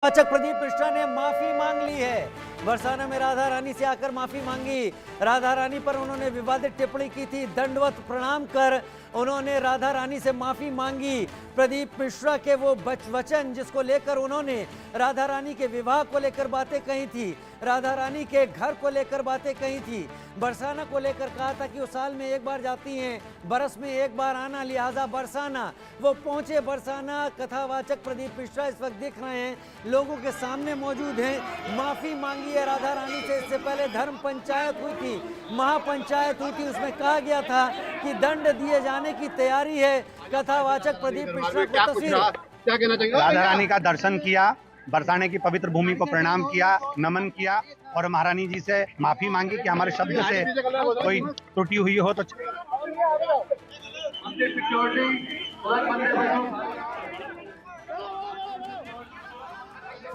वाचक प्रदीप मिश्रा ने माफी मांग ली है। बरसाना में राधा रानी से आकर माफी मांगी। राधा रानी पर उन्होंने विवादित टिप्पणी की थी। दंडवत प्रणाम कर उन्होंने राधा रानी से माफी मांगी। प्रदीप मिश्रा के वो वचन जिसको लेकर उन्होंने राधा रानी के विवाह को लेकर बातें कही थी, राधा रानी के घर को लेकर बातें कही थी, बरसाना को लेकर कहा था कि वो साल में एक बार जाती हैं, बरस में एक बार आना, लिहाजा बरसाना। वो पहुंचे बरसाना। कथावाचक प्रदीप मिश्रा इस वक्त दिख रहे हैं, लोगों के सामने मौजूद हैं। माफी मांगी है राधा रानी से। इससे पहले धर्म पंचायत हुई थी, महापंचायत हुई थी, उसमें कहा गया था कि दंड दिए जाने की तैयारी है। कथावाचक प्रदीप मिश्रा को तस्वीर क्या कहना चाहिए? राधा रानी का दर्शन किया, बरसाने की पवित्र भूमि को प्रणाम किया, नमन किया और महारानी जी से माफी मांगी कि हमारे शब्द से कोई त्रुटि हुई हो तो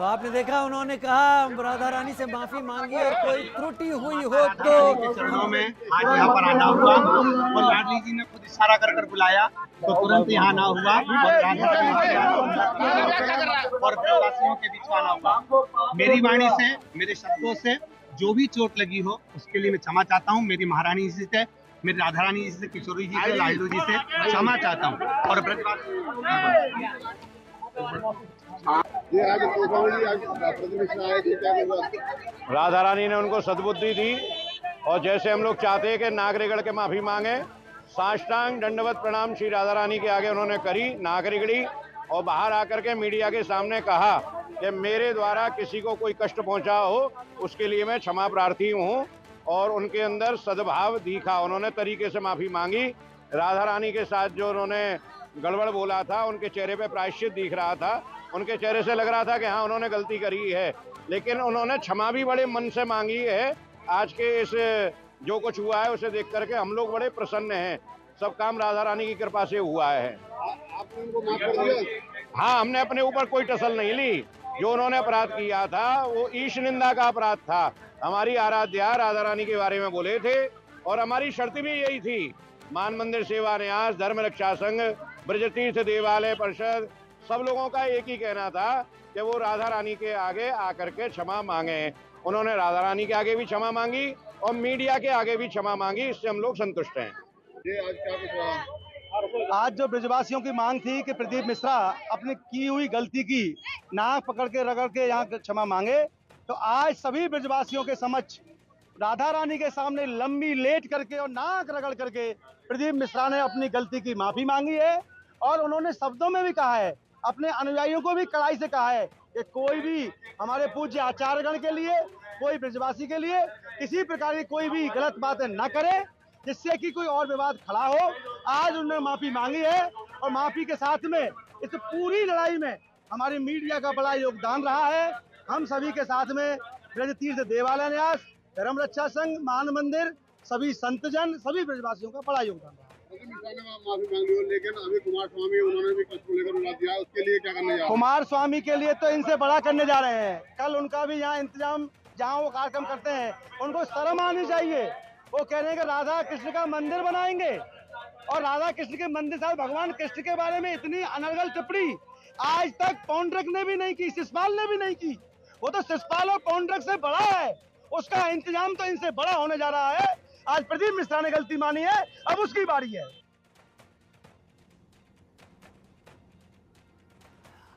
आपने देखा, उन्होंने कहा राधा रानी से माफी मांगी और कोई त्रुटि हुई हो तो चरणों में आज यहाँ पर आना हुआ और लाडली जी ने खुद इशारा कर कर बुलाया तो तुरंत यहाँ आना हुआ और प्रवासियों के बीच आना हुआ। मेरी वाणी से, मेरे शब्दों से जो भी चोट लगी हो उसके लिए मैं क्षमा चाहता हूँ। मेरी महारानी जी से, मेरी राधा रानी जी से, किशोरी जी से, लाडलू जी से क्षमा चाहता हूँ। और राधा रानी ने उनको सद्बुद्धि दी और जैसे हम लोग चाहते हैं कि नागरिगढ़ के माफी मांगे, साष्टांग दंडवत प्रणाम श्री राधा रानी के आगे उन्होंने करी, नागरिगढ़ी, और बाहर आकर के मीडिया के सामने कहा कि मेरे द्वारा किसी को कोई कष्ट पहुंचा हो उसके लिए मैं क्षमा प्रार्थी हूं, और उनके अंदर सद्भाव दिखा। उन्होंने तरीके से माफी मांगी। राधा रानी के साथ जो उन्होंने गड़बड़ बोला था, उनके चेहरे पे प्रायश्चित दिख रहा था, उनके चेहरे से लग रहा था कि हाँ उन्होंने गलती करी है, लेकिन उन्होंने क्षमा भी बड़े मन से मांगी है। आज के इस जो कुछ हुआ है उसे देख करके हम लोग बड़े प्रसन्न हैं। सब काम राधा रानी की कृपा से हुआ है। आपने उनको माफ कर दिया? हाँ, हमने अपने ऊपर कोई टसल नहीं ली। जो उन्होंने अपराध किया था वो ईश निंदा का अपराध था। हमारी आराध्या राधा रानी के बारे में बोले थे और हमारी शर्त भी यही थी। मान मंदिर सेवा न्यास, धर्म रक्षा संघ, ब्रज तीर्थ देवालय परिषद, सब लोगों का एक ही कहना था कि वो राधा रानी के आगे आकर के क्षमा मांगे। उन्होंने राधा रानी के आगे भी क्षमा मांगी और मीडिया के आगे भी क्षमा मांगी। इससे हम लोग संतुष्ट हैं। आज क्या कुछ रहा? आज जो ब्रजवासियों की मांग थी कि प्रदीप मिश्रा अपनी की हुई गलती की नाक पकड़ के रगड़ के यहाँ क्षमा मांगे, तो आज सभी ब्रजवासियों के समक्ष राधा रानी के सामने लंबी लेट करके और नाक रगड़ करके प्रदीप मिश्रा ने अपनी गलती की माफी मांगी है। और उन्होंने शब्दों में भी कहा है, अपने अनुयायियों को भी कड़ाई से कहा है कि कोई भी हमारे पूज्य आचार्यगण के लिए, कोई ब्रजवासी के लिए किसी प्रकार की कोई भी गलत बातें न करे जिससे कि कोई और विवाद खड़ा हो। आज उन्होंने माफी मांगी है और माफी के साथ में इस पूरी लड़ाई में हमारी मीडिया का बड़ा योगदान रहा है। हम सभी के साथ में ब्रज तीर्थ देवालय न्यास, धर्म रक्षा संघ, मान मंदिर, सभी संतजन, सभी ब्रजवासियों का बड़ा योगदान रहा। माफी मांग ली, लेकिन अभी कुमार स्वामी उन्होंने भी कष्ट को लेकर विवाद दिया, उसके लिए क्या करने जा रहे हैं? कुमार स्वामी के लिए तो इनसे बड़ा करने जा रहे हैं। कल उनका भी यहाँ इंतजाम, जहाँ वो कार्यक्रम करते हैं, उनको शर्म आनी चाहिए। वो कह रहे हैं कि राधा कृष्ण का मंदिर बनाएंगे और राधा कृष्ण के मंदिर साथ भगवान कृष्ण के बारे में इतनी अनर्गल टिप्पणी आज तक पौंड्रक ने भी नहीं की, शिषपाल ने भी नहीं की। वो तो शिषपाल और पौंड्रक से बड़ा है, उसका इंतजाम तो इनसे बड़ा होने जा रहा है। आज प्रदीप मिश्रा ने गलती मानी है, अब उसकी बारी है।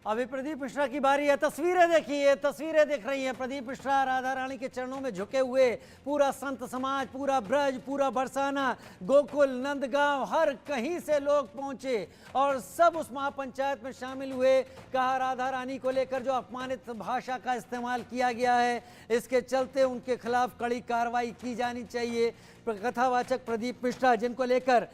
अभी प्रदीप मिश्रा की बारी है। तस्वीरें देखिए, तस्वीरें दिख रही हैं। प्रदीप मिश्रा राधा रानी के चरणों में झुके हुए, पूरा संत समाज, पूरा ब्रज, पूरा बरसाना, गोकुल, नंदगांव, हर कहीं से लोग पहुंचे और सब उस महापंचायत में शामिल हुए। कहा राधा रानी को लेकर जो अपमानित भाषा का इस्तेमाल किया गया है, इसके चलते उनके खिलाफ कड़ी कार्रवाई की जानी चाहिए। कथावाचक प्रदीप मिश्रा, जिनको लेकर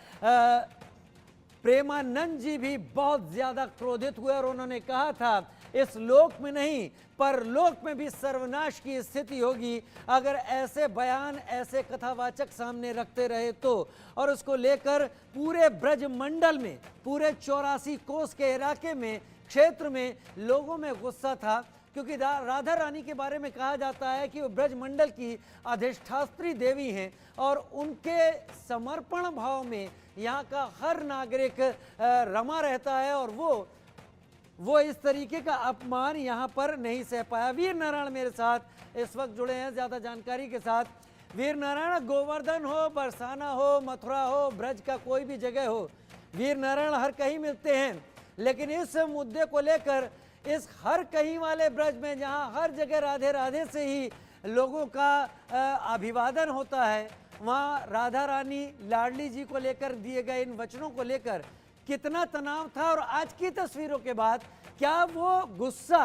प्रेमानंद जी भी बहुत ज्यादा क्रोधित हुए और उन्होंने कहा था इस लोक में नहीं परलोक में भी सर्वनाश की स्थिति होगी अगर ऐसे बयान, ऐसे कथावाचक सामने रखते रहे तो। और उसको लेकर पूरे ब्रज मंडल में, पूरे 84 कोस के इलाके में, क्षेत्र में लोगों में गुस्सा था, क्योंकि राधा रानी के बारे में कहा जाता है कि वो ब्रज मंडल की अधिष्ठात्री देवी हैं और उनके समर्पण भाव में यहाँ का हर नागरिक रमा रहता है और वो वो इस तरीके का अपमान यहाँ पर नहीं सह पाया। वीर नारायण मेरे साथ इस वक्त जुड़े हैं ज़्यादा जानकारी के साथ। वीर नारायण, गोवर्धन हो, बरसाना हो, मथुरा हो, ब्रज का कोई भी जगह हो, वीर नारायण हर कहीं मिलते हैं, लेकिन इस मुद्दे को लेकर इस हर कहीं वाले ब्रज में जहाँ हर जगह राधे राधे से ही लोगों का अभिवादन होता है, वहाँ राधा रानी लाडली जी को लेकर दिए गए इन वचनों को लेकर कितना तनाव था, और आज की तस्वीरों के बाद क्या वो गुस्सा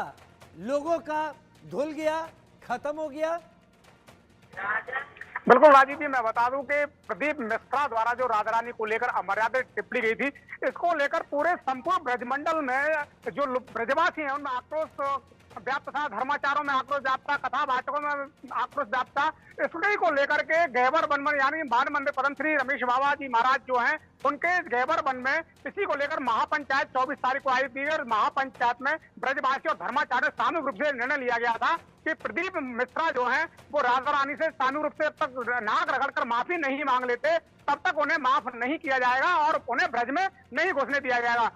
लोगों का धुल गया, खत्म हो गया? बिल्कुल राजीव जी, मैं बता दूं कि प्रदीप मिश्रा द्वारा जो राधा रानी को लेकर अमर्यादित टिप्पणी गई थी, इसको लेकर पूरे संपूर्ण ब्रजमंडल में जो ब्रजवासी हैं उनमें आक्रोश व्याप्त था, धर्माचारों में आक्रोश व्याप्त था, कथा वाचकों में आक्रोश व्याप्त था। इसलिए को लेकर के गहबर वन में यानी मान मंदिर पदम श्री रमेश बाबा जी महाराज जो हैं उनके गहबर वन में इसी को लेकर महापंचायत 24 तारीख को आई थी, और महापंचायत में ब्रजवासी और धर्माचार्य सामूहिक रूप से निर्णय लिया गया था कि प्रदीप मिश्रा जो है वो राधा रानी से सामूहिक रूप से तब तक नाक रगड़कर माफी नहीं मांग लेते तब तक उन्हें माफ नहीं किया जाएगा और उन्हें ब्रज में नहीं घुसने दिया जाएगा।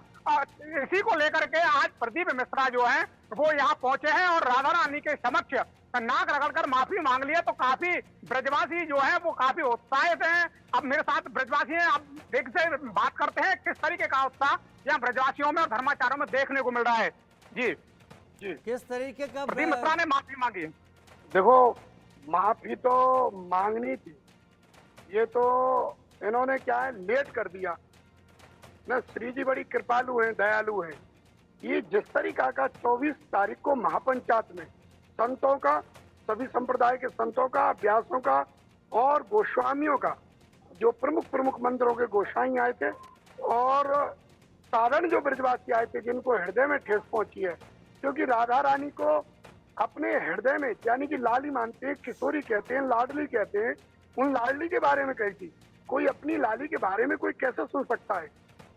इसी को लेकर के आज प्रदीप मिश्रा जो है वो यहाँ पहुंचे हैं और राधा रानी के समक्ष नाक रगड़कर माफी मांग लिया। तो काफी ब्रजवासी जो है वो काफी उत्साहित हैं। अब मेरे साथ ब्रजवासी हैं, आप देख से बात करते हैं किस तरीके का उत्साह यहाँ ब्रजवासियों में और धर्माचार्यों में देखने को मिल रहा है। जी जी, किस तरीके का प्रदीप मिश्रा ने माफी मांगी? देखो, माफी तो मांगनी थी, ये तो इन्होंने क्या है लेट कर दिया ना। श्री जी बड़ी कृपालु हैं, दयालु हैं। ये जिस तरीका का 24 तारीख को महापंचायत में संतों का, सभी संप्रदाय के संतों का, व्यासों का और गोस्वामियों का, जो प्रमुख मंदिरों के गोसाई आए थे और साधारण जो ब्रजवासी आए थे जिनको हृदय में ठेस पहुंची है, क्योंकि राधा रानी को अपने हृदय में यानी कि लाली मानते हैं, किशोरी कहते हैं, लाडली कहते हैं, उन लाडली के बारे में कही थी। कोई अपनी लाली के बारे में कोई कैसे सुन सकता है?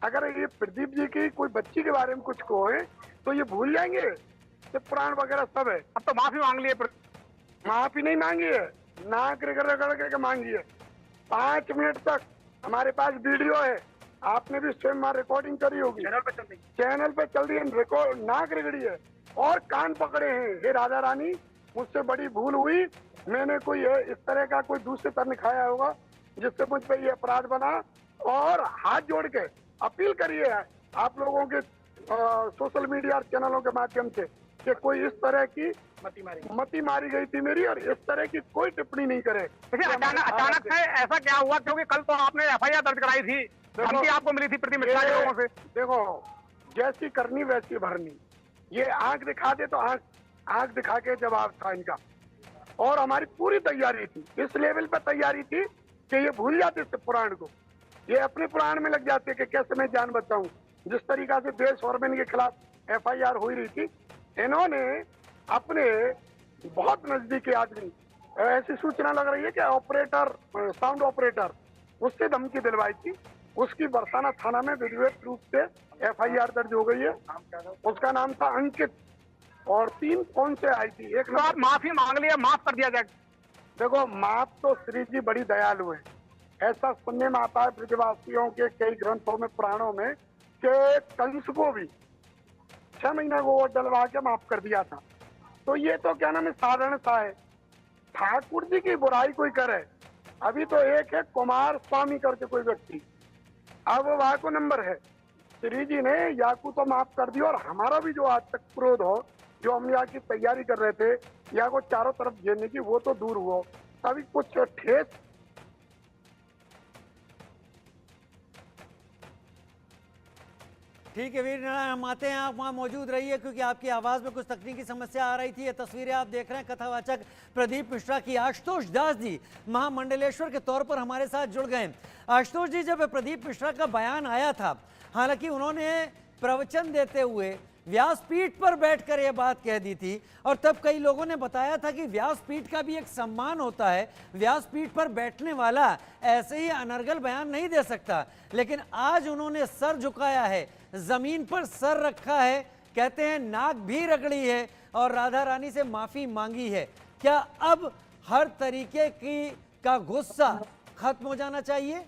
अगर ये प्रदीप जी की कोई बच्ची के बारे में कुछ कहे तो ये भूल जाएंगे, ये पुराण वगैरह सब है। अब तो माफी मांग लिए। माफी नहीं मांगी है, नाक रगड़ करके मांगी है। 5 मिनट तक हमारे पास वीडियो है, आपने भी स्वयं रिकॉर्डिंग करी होगी, चैनल पे चल रही है, रिकॉर्ड नाक रगड़ी है और कान पकड़े हैं। हे राधा रानी, मुझसे बड़ी भूल हुई, मैंने कोई इस तरह का कोई दूसरे तरह खाया होगा जिससे मुझ पर ये अपराध बना, और हाथ जोड़ के अपील करिए आप लोगों के सोशल मीडिया चैनलों के माध्यम से कि कोई इस तरह की मती मारी गई थी मेरी, और इस तरह की कोई टिप्पणी नहीं करे। देखिए, अचानक से ऐसा क्या हुआ? क्योंकि कल तो आपने एफआईआर दर्ज कराई थी, धमकी आपको मिली थी प्रदीप मिश्रा के लोगों से। देखो, जैसी करनी वैसी भरनी। ये आंख दिखा दे तो आंख दिखा के जवाब था इनका, और हमारी पूरी तैयारी थी, इस लेवल पे तैयारी थी कि ये भूल जाते इस पुराण को, ये अपने पुराण में लग जाते कि कैसे मैं जान बचाऊं। जिस तरीका से देश ऑर्गन के खिलाफ एफआईआर हो रही थी, इन्होंने अपने बहुत नजदीकी आदमी, ऐसी सूचना लग रही है कि ऑपरेटर, साउंड ऑपरेटर, उससे धमकी दिलवाई थी। उसकी बरसाना थाना में विधिवत रूप से एफआईआर दर्ज हो गई है। उसका नाम था अंकित, और 3 फोन से आई थी। एक तो आप माफी मांग लिया, माफ कर दिया जाए? देखो, माफ तो श्री जी बड़ी दयालु है। ऐसा सुनने में आता है ब्रजवासियों के कई ग्रंथों में, पुराणों में, कि कंस को भी 6 महीना को वोट डलवा के माफ कर दिया था। तो ये तो क्या नाम है, साधारण सा है। ठाकुर जी की बुराई कोई करे, अभी तो एक है कुमार स्वामी करके कोई व्यक्ति, अब वहां को नंबर है। श्री जी ने याकू तो माफ कर दिया, और हमारा भी जो आज तक क्रोध हो, जो हम यहाँ की तैयारी कर रहे थे या को चारों तरफ घेरने की, वो तो दूर हुआ। अभी कुछ ठेस ठीक है वीर नारायण, हम आते हैं, आप वहाँ मौजूद रहिए क्योंकि आपकी आवाज़ में कुछ तकनीकी समस्या आ रही थी। ये तस्वीरें आप देख रहे हैं कथावाचक प्रदीप मिश्रा की। आशुतोष दास जी महामंडलेश्वर के तौर पर हमारे साथ जुड़ गए। आशुतोष जी, जब प्रदीप मिश्रा का बयान आया था, हालांकि उन्होंने प्रवचन देते हुए व्यासपीठ पर बैठकर यह बात कह दी थी, और तब कई लोगों ने बताया था कि व्यासपीठ का भी एक सम्मान होता है, व्यासपीठ पर बैठने वाला ऐसे ही अनर्गल बयान नहीं दे सकता। लेकिन आज उन्होंने सर झुकाया है, जमीन पर सर रखा है, कहते हैं नाक भी रगड़ी है और राधा रानी से माफी मांगी है। क्या अब हर तरीके की का गुस्सा खत्म हो जाना चाहिए?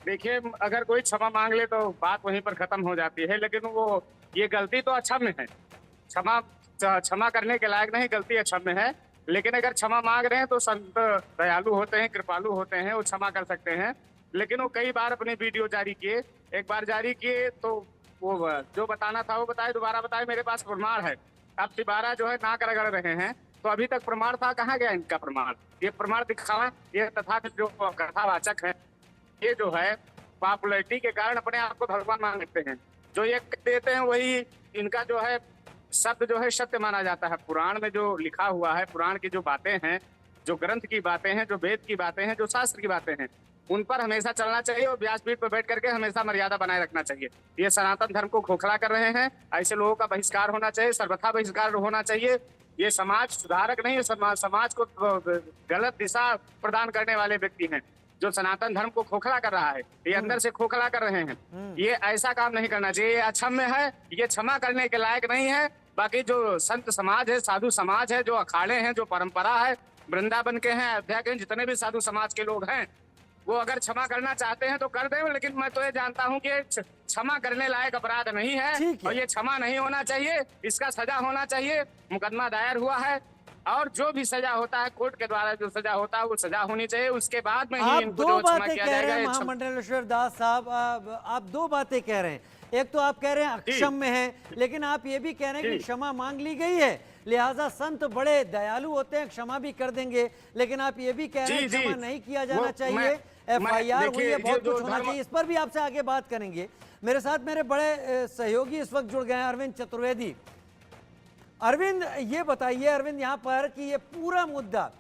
देखिए, अगर कोई क्षमा मांग ले तो बात वहीं पर खत्म हो जाती है, लेकिन वो ये गलती तो अक्षम्य है। क्षमा करने के लायक नहीं, गलती अक्षम्य है। लेकिन अगर क्षमा मांग रहे हैं तो संत दयालु होते हैं, कृपालु होते हैं, वो क्षमा कर सकते हैं। लेकिन वो कई बार अपने वीडियो जारी किए, एक बार जारी किए तो वो जो बताना था वो बताए, दोबारा बताए मेरे पास प्रमाण है। अब दोबारा जो है नाक रगड़ रहे हैं, तो अभी तक प्रमाण था, कहाँ गया इनका प्रमाण? ये प्रमाण दिखावा। ये तथाकथित जो कथावाचक है, ये जो है पॉपुलैरिटी के कारण अपने आप को भगवान मान लेते हैं। जो ये देते हैं वही इनका जो है शब्द जो है सत्य माना जाता है। पुराण में जो लिखा हुआ है, पुराण की जो बातें हैं, जो ग्रंथ की बातें हैं, जो वेद की बातें हैं, जो शास्त्र की बातें हैं, उन पर हमेशा चलना चाहिए और व्यासपीठ पर बैठ करके हमेशा मर्यादा बनाए रखना चाहिए। ये सनातन धर्म को खोखला कर रहे हैं। ऐसे लोगों का बहिष्कार होना चाहिए, सर्वथा बहिष्कार होना चाहिए। ये समाज सुधारक नहीं है, समाज को गलत दिशा प्रदान करने वाले व्यक्ति हैं। जो सनातन धर्म को खोखला कर रहा है, ये अंदर से खोखला कर रहे हैं। ये ऐसा काम नहीं करना चाहिए, ये अक्षम्य है, ये क्षमा करने के लायक नहीं है। बाकी जो संत समाज है, साधु समाज है, जो अखाड़े हैं, जो परंपरा है, वृंदावन के हैं, अयोध्या के हैं, जितने भी साधु समाज के लोग हैं, वो अगर क्षमा करना चाहते हैं तो कर दें। लेकिन मैं तो ये जानता हूँ कि क्षमा करने लायक अपराध नहीं है और ये क्षमा नहीं होना चाहिए, इसका सजा होना चाहिए। मुकदमा दायर हुआ है और जो भी सजा होता है कोर्ट के द्वारा, जो सजा होता है वो सजा होनी चाहिए। उसके बाद में ही इनको जो क्षमा किया जाएगा। महामंडलेश्वर दास साहब, आप दो बातें कह रहे हैं। एक तो आप कह रहे हैं अक्षम्य है, लेकिन आप ये भी कह रहे हैं कि क्षमा मांग ली गई है, लिहाजा संत बड़े दयालु होते हैं, क्षमा भी कर देंगे। लेकिन आप ये भी कह रहे हैं क्षमा नहीं किया जाना चाहिए, FIR हुई है, बहुत कुछ होना चाहिए। इस पर भी आपसे आगे बात करेंगे। मेरे साथ मेरे बड़े सहयोगी इस वक्त जुड़ गए हैं, अरविंद चतुर्वेदी। अरविंद, ये बताइए अरविंद यहाँ पर कि ये पूरा मुद्दा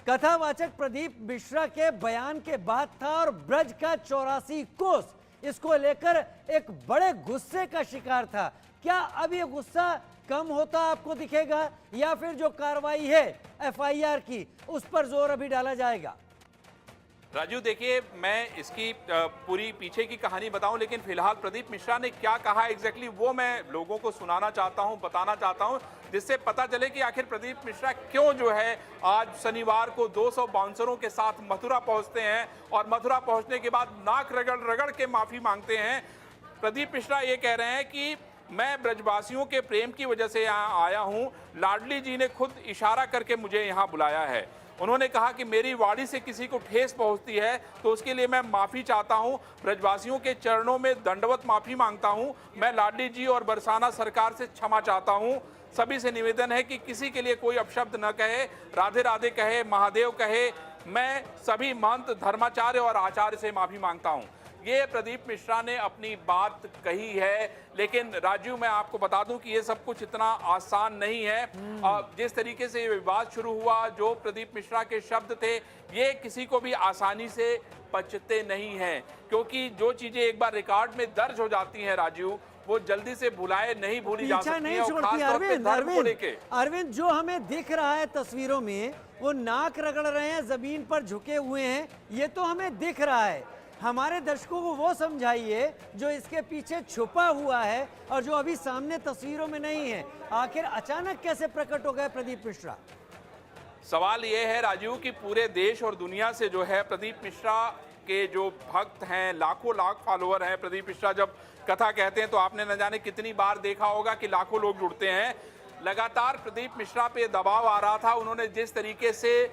कथावाचक प्रदीप मिश्रा के बयान के बाद था और ब्रज का 84 कोस इसको लेकर एक बड़े गुस्से का शिकार था। क्या अब ये गुस्सा कम होता आपको दिखेगा या फिर जो कार्रवाई है FIR की उस पर जोर अभी डाला जाएगा? राजू, देखिए, मैं इसकी पूरी पीछे की कहानी बताऊं, लेकिन फिलहाल प्रदीप मिश्रा ने क्या कहा एग्जैक्टली वो मैं लोगों को सुनाना चाहता हूं, बताना चाहता हूं, जिससे पता चले कि आखिर प्रदीप मिश्रा क्यों जो है आज शनिवार को 200 बाउंसरों के साथ मथुरा पहुंचते हैं और मथुरा पहुंचने के बाद नाक रगड़ रगड़ के माफी मांगते हैं। प्रदीप मिश्रा ये कह रहे हैं कि मैं ब्रजवासियों के प्रेम की वजह से यहाँ आया हूँ, लाडली जी ने खुद इशारा करके मुझे यहाँ बुलाया है। उन्होंने कहा कि मेरी वाणी से किसी को ठेस पहुंचती है तो उसके लिए मैं माफ़ी चाहता हूं, ब्रजवासियों के चरणों में दंडवत माफ़ी मांगता हूं। मैं लाडली जी और बरसाना सरकार से क्षमा चाहता हूं। सभी से निवेदन है कि किसी के लिए कोई अपशब्द न कहे, राधे राधे कहे, महादेव कहे। मैं सभी महंत, धर्माचार्य और आचार्य से माफ़ी मांगता हूं। ये प्रदीप मिश्रा ने अपनी बात कही है, लेकिन राजू मैं आपको बता दूं कि ये सब कुछ इतना आसान नहीं है। जिस तरीके से ये विवाद शुरू हुआ, जो प्रदीप मिश्रा के शब्द थे, ये किसी को भी आसानी से पचते नहीं हैं, क्योंकि जो चीजें एक बार रिकॉर्ड में दर्ज हो जाती हैं राजू, वो जल्दी से भुलाए नहीं भूली जा सकती नहीं है। छोड़ती। अरविंद, जो हमें दिख रहा है तस्वीरों में, वो नाक रगड़ रहे हैं, जमीन पर झुके हुए हैं, ये तो हमें दिख रहा है। हमारे दर्शकों को वो समझाइए जो इसके पीछे छुपा हुआ है और जो अभी सामने तस्वीरों में नहीं है। आखिर अचानक कैसे प्रकट हो गए प्रदीप मिश्रा? सवाल ये है राजू कि पूरे देश और दुनिया से जो है प्रदीप मिश्रा के जो भक्त हैं, लाखों लाख फॉलोअर हैं। प्रदीप मिश्रा जब कथा कहते हैं तो आपने न जाने कितनी बार देखा होगा कि लाखों लोग जुड़ते हैं। लगातार प्रदीप मिश्रा पे दबाव आ रहा था। उन्होंने जिस तरीके से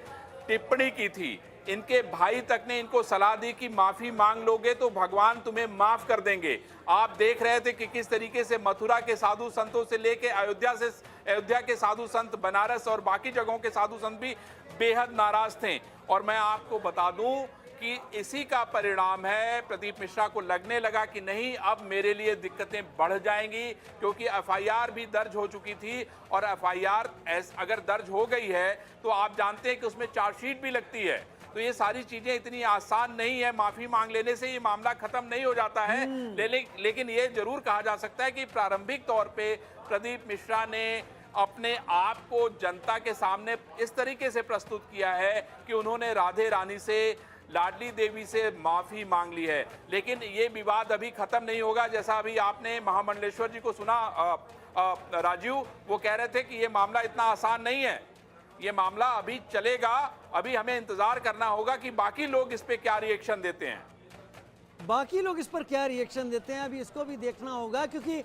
टिप्पणी की थी, इनके भाई तक ने इनको सलाह दी कि माफी मांग लोगे तो भगवान तुम्हें माफ कर देंगे। आप देख रहे थे कि किस तरीके से मथुरा के साधु संतों से लेके अयोध्या के साधु संत, बनारस और बाकी जगहों के साधु संत भी बेहद नाराज थे। और मैं आपको बता दूं कि इसी का परिणाम है, प्रदीप मिश्रा को लगने लगा कि नहीं, अब मेरे लिए दिक्कतें बढ़ जाएंगी, क्योंकि FIR भी दर्ज हो चुकी थी और FIR अगर दर्ज हो गई है तो आप जानते हैं कि उसमें चार्जशीट भी लगती है। तो ये सारी चीजें इतनी आसान नहीं है, माफी मांग लेने से ये मामला खत्म नहीं हो जाता है। लेकिन ये जरूर कहा जा सकता है कि प्रारंभिक तौर पे प्रदीप मिश्रा ने अपने आप को जनता के सामने इस तरीके से प्रस्तुत किया है कि उन्होंने राधे रानी से, लाडली देवी से माफी मांग ली है। लेकिन ये विवाद अभी खत्म नहीं होगा। जैसा अभी आपने महामंडलेश्वर जी को सुना राजीव, वो कह रहे थे कि ये मामला इतना आसान नहीं है, ये मामला अभी चलेगा। अभी हमें इंतजार करना होगा कि बाकी लोग इस पे क्या रिएक्शन देते हैं। बाकी लोग इस पर क्या रिएक्शन देते हैं अभी इसको भी देखना होगा, क्योंकि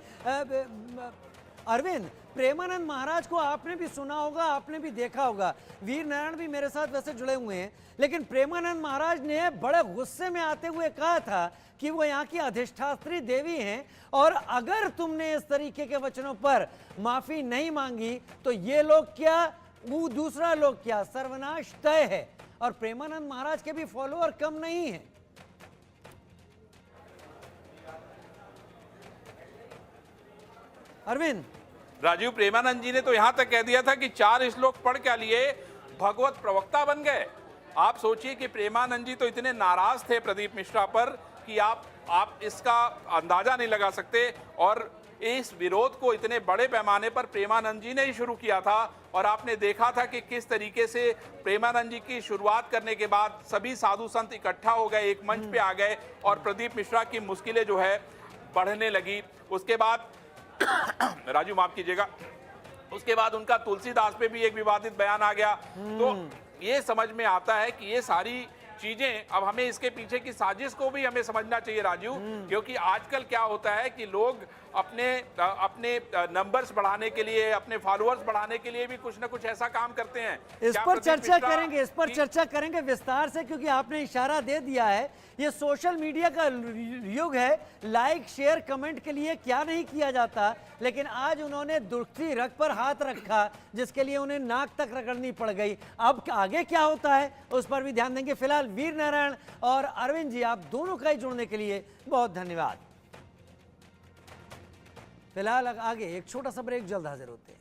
अरविंद, प्रेमानंद महाराज को आपने भी सुना होगा, आपने भी देखा होगा, वीर नारायण भी मेरे साथ वैसे जुड़े हुए हैं, लेकिन प्रेमानंद महाराज ने बड़े गुस्से में आते हुए कहा था कि वो यहाँ की अधिष्ठात्री देवी हैं और अगर तुमने इस तरीके के वचनों पर माफी नहीं मांगी तो ये लोग क्या, वो दूसरा लोग क्या, सर्वनाश तय है। और प्रेमानंद महाराज के भी फॉलोअर कम नहीं है। अरविंद, राजीव, प्रेमानंद जी ने तो यहां तक कह दिया था कि 4 श्लोक पढ़ क्या लिए भगवत प्रवक्ता बन गए। आप सोचिए कि प्रेमानंद जी तो इतने नाराज थे प्रदीप मिश्रा पर कि आप इसका अंदाजा नहीं लगा सकते। और इस विरोध को इतने बड़े पैमाने पर प्रेमानंद जी ने ही शुरू किया था और आपने देखा था कि किस तरीके से प्रेमानंद जी की शुरुआत करने के बाद सभी साधु संत इकट्ठा हो गए, एक मंच पे आ गए और प्रदीप मिश्रा की मुश्किलें जो है बढ़ने लगी। उसके बाद राजू माफ कीजिएगा, उसके बाद उनका तुलसीदास पे भी एक विवादित बयान आ गया। तो ये समझ में आता है कि ये सारी चीजें, अब हमें इसके पीछे की साजिश को भी हमें समझना चाहिए राजू, क्योंकि आजकल क्या होता है कि लोग अपने नंबर्स बढ़ाने के लिए, अपने फॉलोअर्स बढ़ाने के लिए भी कुछ ना कुछ ऐसा काम करते हैं। इस पर चर्चा करेंगे विस्तार से, क्योंकि आपने इशारा दे दिया है ये सोशल मीडिया का युग है, लाइक शेयर कमेंट के लिए क्या नहीं किया जाता, लेकिन आज उन्होंने दुखती रग पर हाथ रखा जिसके लिए उन्हें नाक तक रगड़नी पड़ गई। अब आगे क्या होता है उस पर भी ध्यान देंगे। फिलहाल वीर नारायण और अरविंद जी, आप दोनों का ही जुड़ने के लिए बहुत धन्यवाद। फिलहाल आगे एक छोटा सा ब्रेक, जल्द हाजिर होते हैं।